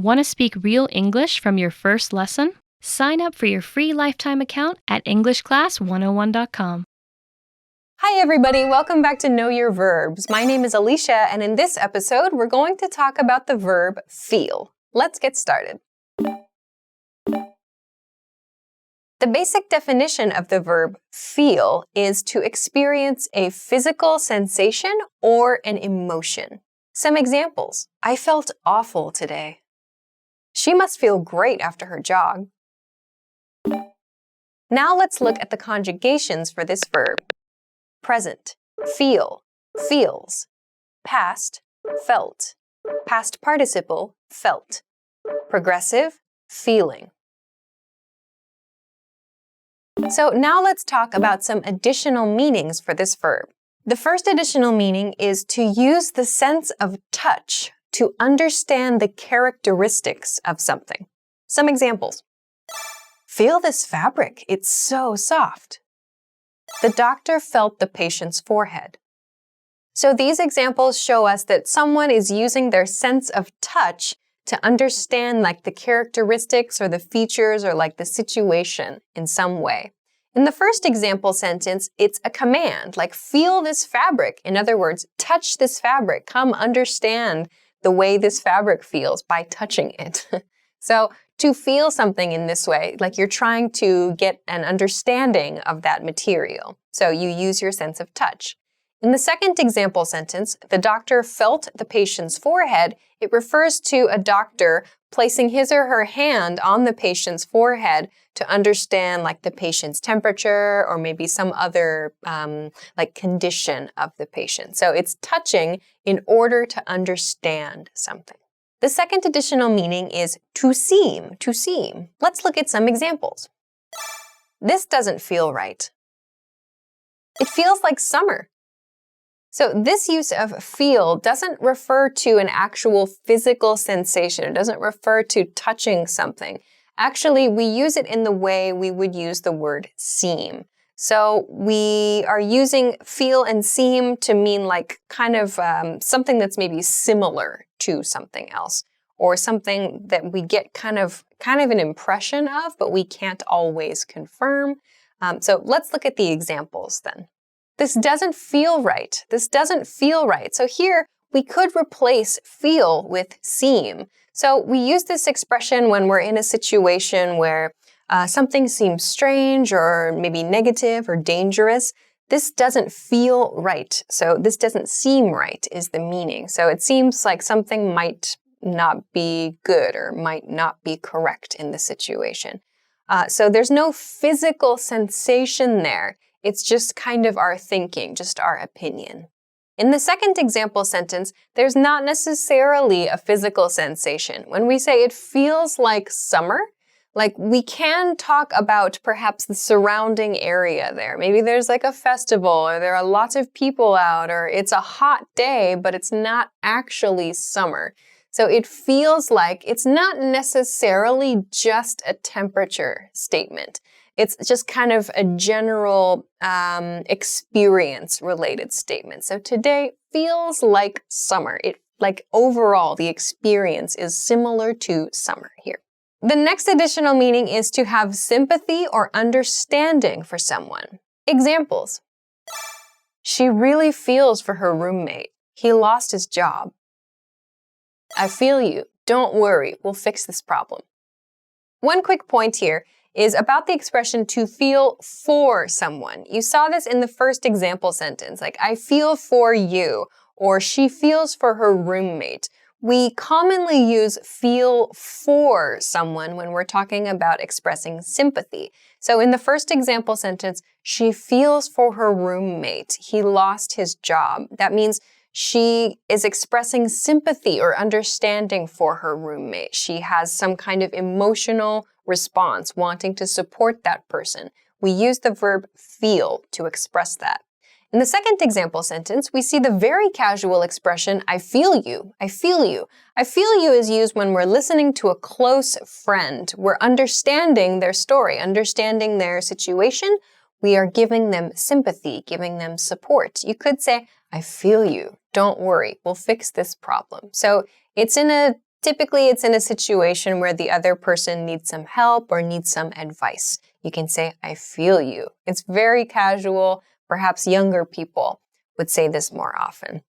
Want to speak real English from your first lesson? Sign up for your free lifetime account at EnglishClass101.com. Hi everybody, welcome back to Know Your Verbs. My name is Alicia, and in this episode, we're going to talk about the verb feel. Let's get started. The basic definition of the verb feel is to experience a physical sensation or an emotion. Some examples. I felt awful today. She must feel great after her jog. Now let's look at the conjugations for this verb. Present, feel, feels. Past, felt. Past participle, felt. Progressive, feeling. So now let's talk about some additional meanings for this verb. The first additional meaning is to use the sense of touch to understand the characteristics of something. Some examples. Feel this fabric, it's so soft. The doctor felt the patient's forehead. So these examples show us that someone is using their sense of touch to understand the characteristics or the features or the situation in some way. In the first example sentence, it's a command, feel this fabric. In other words, touch this fabric. Come understand the way this fabric feels by touching it. So to feel something in this way, you're trying to get an understanding of that material. So you use your sense of touch. In the second example sentence, the doctor felt the patient's forehead. It refers to a doctor placing his or her hand on the patient's forehead to understand the patient's temperature or maybe some other condition of the patient. So it's touching in order to understand something. The second additional meaning is to seem, to seem. Let's look at some examples. This doesn't feel right. It feels like summer. So this use of feel doesn't refer to an actual physical sensation. It doesn't refer to touching something. Actually, we use it in the way we would use the word seem. So we are using feel and seem to mean something that's maybe similar to something else, or something that we get kind of an impression of, but we can't always confirm. So let's look at the examples then. This doesn't feel right. This doesn't feel right. So here we could replace feel with seem. So we use this expression when we're in a situation where something seems strange or maybe negative or dangerous. This doesn't feel right. So this doesn't seem right is the meaning. So it seems like something might not be good or might not be correct in the situation. So there's no physical sensation there. It's just kind of our thinking, just our opinion. In the second example sentence, there's not necessarily a physical sensation. When we say it feels like summer, we can talk about perhaps the surrounding area there. Maybe there's a festival, or there are lots of people out, or it's a hot day, but it's not actually summer. So it feels like it's not necessarily just a temperature statement. It's just kind of a general experience-related statement. So today feels like summer. Overall, the experience is similar to summer here. The next additional meaning is to have sympathy or understanding for someone. Examples. She really feels for her roommate. He lost his job. I feel you. Don't worry. We'll fix this problem. One quick point here is about the expression to feel for someone. You saw this in the first example sentence, I feel for you, or she feels for her roommate. We commonly use feel for someone when we're talking about expressing sympathy. So in the first example sentence, she feels for her roommate. He lost his job. That means she is expressing sympathy or understanding for her roommate. She has some kind of emotional response, wanting to support that person. We use the verb feel to express that. In the second example sentence, we see the very casual expression, I feel you, I feel you. I feel you is used when we're listening to a close friend. We're understanding their story, understanding their situation. We are giving them sympathy, giving them support. You could say, I feel you. Don't worry. We'll fix this problem. So it's in a Typically, it's in a situation where the other person needs some help or needs some advice. You can say, I feel you. It's very casual. Perhaps younger people would say this more often.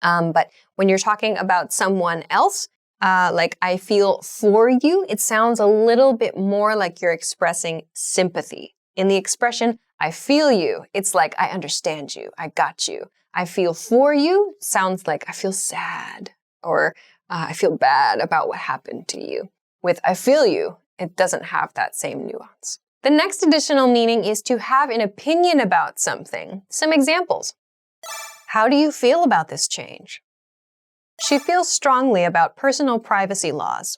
But when you're talking about someone else, like I feel for you, it sounds a little bit more like you're expressing sympathy. In the expression, I feel you, it's like I understand you, I got you. I feel for you sounds like I feel sad or I feel bad about what happened to you. With I feel you, it doesn't have that same nuance. The next additional meaning is to have an opinion about something. Some examples. How do you feel about this change? She feels strongly about personal privacy laws.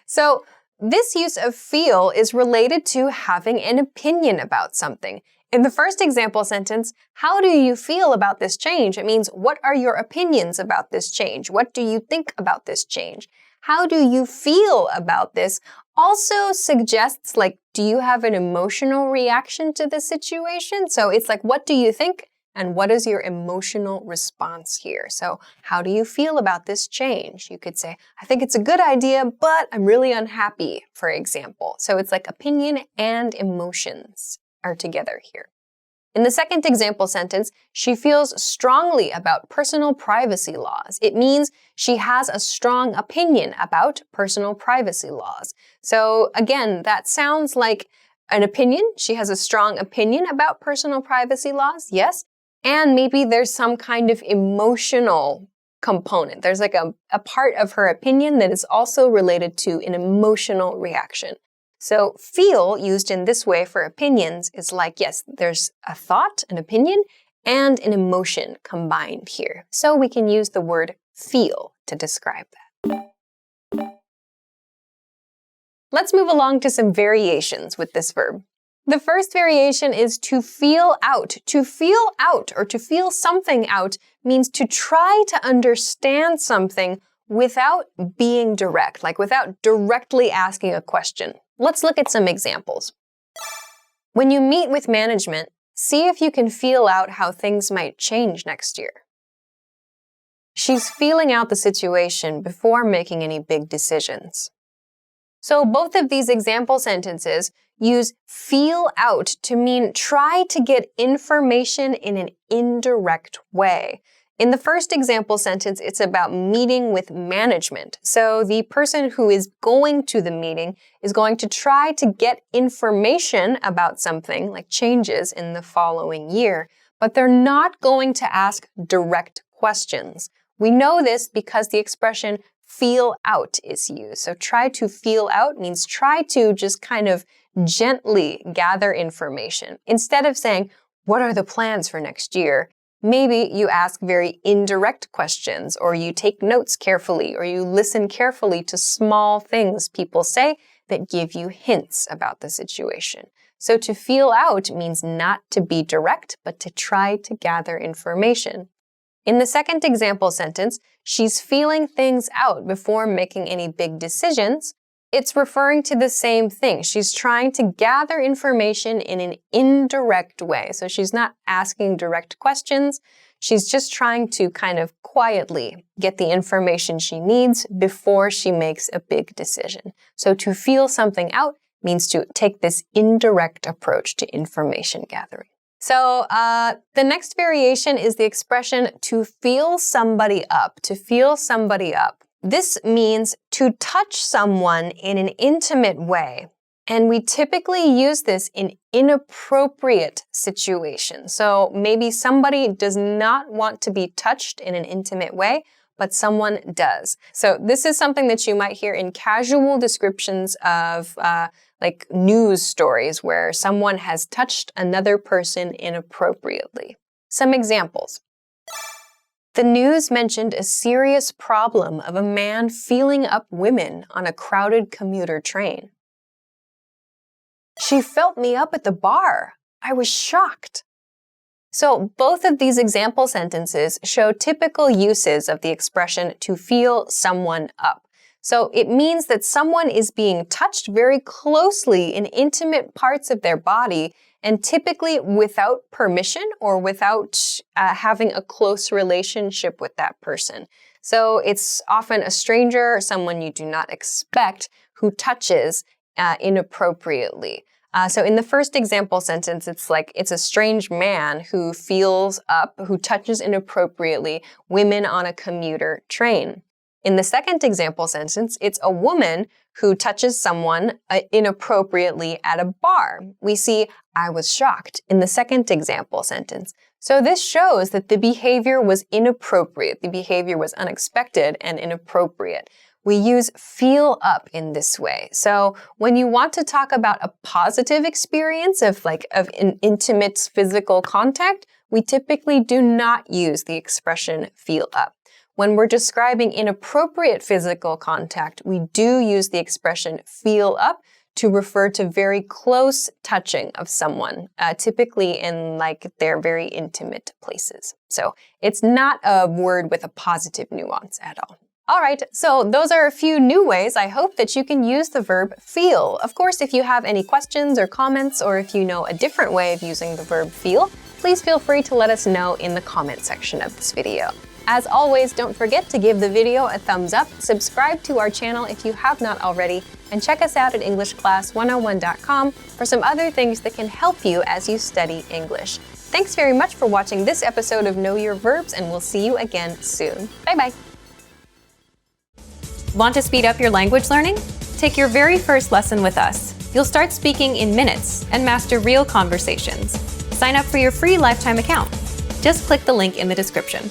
So this use of feel is related to having an opinion about something. In the first example sentence, how do you feel about this change? It means, what are your opinions about this change? What do you think about this change? How do you feel about this? Also suggests, like, do you have an emotional reaction to the situation? So it's like, what do you think? And what is your emotional response here? So how do you feel about this change? You could say, I think it's a good idea, but I'm really unhappy, for example. So it's like opinion and emotions are together here. In the second example sentence, she feels strongly about personal privacy laws. It means she has a strong opinion about personal privacy laws. So again, that sounds like an opinion. She has a strong opinion about personal privacy laws, yes. And maybe there's some kind of emotional component. There's like a part of her opinion that is also related to an emotional reaction. So feel, used in this way for opinions, is like, yes, there's a thought, an opinion, and an emotion combined here. So we can use the word feel to describe that. Let's move along to some variations with this verb. The first variation is to feel out. To feel out or to feel something out means to try to understand something without being direct, like without directly asking a question. Let's look at some examples. When you meet with management, see if you can feel out how things might change next year. She's feeling out the situation before making any big decisions. So both of these example sentences use feel out to mean try to get information in an indirect way. In the first example sentence, it's about meeting with management. So the person who is going to the meeting is going to try to get information about something, like changes in the following year, but they're not going to ask direct questions. We know this because the expression feel out is used. So try to feel out means try to just kind of gently gather information. Instead of saying, what are the plans for next year? Maybe you ask very indirect questions, or you take notes carefully, or you listen carefully to small things people say that give you hints about the situation. So to feel out means not to be direct, but to try to gather information. In the second example sentence, she's feeling things out before making any big decisions. It's referring to the same thing. She's trying to gather information in an indirect way. So she's not asking direct questions. She's just trying to kind of quietly get the information she needs before she makes a big decision. So to feel something out means to take this indirect approach to information gathering. So the next variation is the expression to feel somebody up, to feel somebody up. This means to touch someone in an intimate way. And we typically use this in inappropriate situations. So maybe somebody does not want to be touched in an intimate way, but someone does. So this is something that you might hear in casual descriptions of like news stories where someone has touched another person inappropriately. Some examples. The news mentioned a serious problem of a man feeling up women on a crowded commuter train. She felt me up at the bar. I was shocked. So both of these example sentences show typical uses of the expression to feel someone up. So it means that someone is being touched very closely in intimate parts of their body, and typically without permission or without having a close relationship with that person. So it's often a stranger or someone you do not expect who touches inappropriately. So in the first example sentence, it's like it's a strange man who who touches inappropriately women on a commuter train. In the second example sentence, it's a woman who touches someone inappropriately at a bar. We see, I was shocked in the second example sentence. So this shows that the behavior was inappropriate. The behavior was unexpected and inappropriate. We use feel up in this way. So when you want to talk about a positive experience of an intimate physical contact, we typically do not use the expression feel up. When we're describing inappropriate physical contact, we do use the expression feel up to refer to very close touching of someone, typically in their very intimate places. So it's not a word with a positive nuance at all. All right, so those are a few new ways I hope that you can use the verb feel. Of course, if you have any questions or comments, or if you know a different way of using the verb feel, please feel free to let us know in the comment section of this video. As always, don't forget to give the video a thumbs up, subscribe to our channel if you have not already, and check us out at EnglishClass101.com for some other things that can help you as you study English. Thanks very much for watching this episode of Know Your Verbs, and we'll see you again soon. Bye-bye. Want to speed up your language learning? Take your very first lesson with us. You'll start speaking in minutes and master real conversations. Sign up for your free lifetime account. Just click the link in the description.